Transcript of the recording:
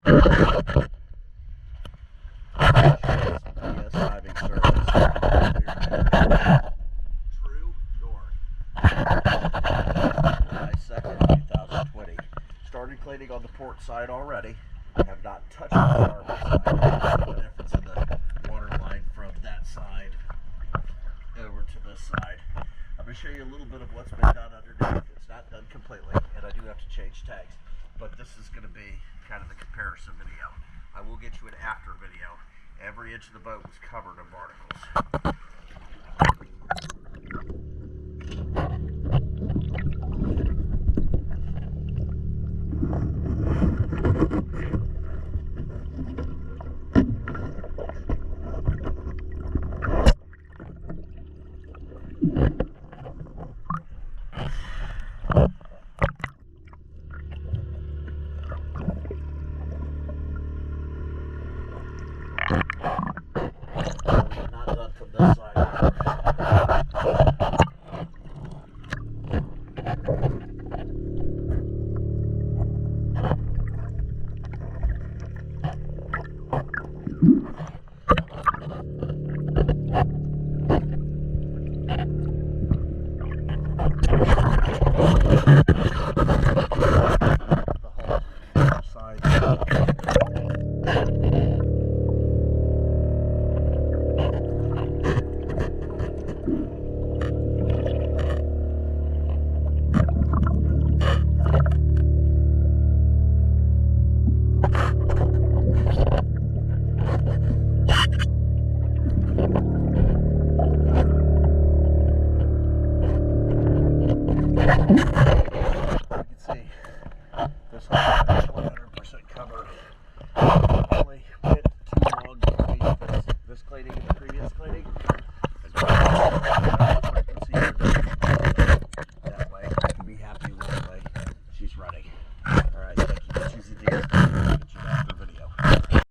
PS diving service. True North. July 2nd, 2020. Started cleaning on the port side already. Have not touched the starboard side. The difference in the water line from that side over to this side. I'm going to show you a little bit of what's been done underneath. It's not done completely, and I do have to change tags. But this is going to be kind of the comparison video. I will get you an after video. Every inch of the boat was covered in barnacles. Not done from this side. The whole side. You can see this whole 100% covered. Probably went too long between this cleaning and the previous cleaning. That way, I can be happy with the way she's running. Alright, thank you. She's a deer.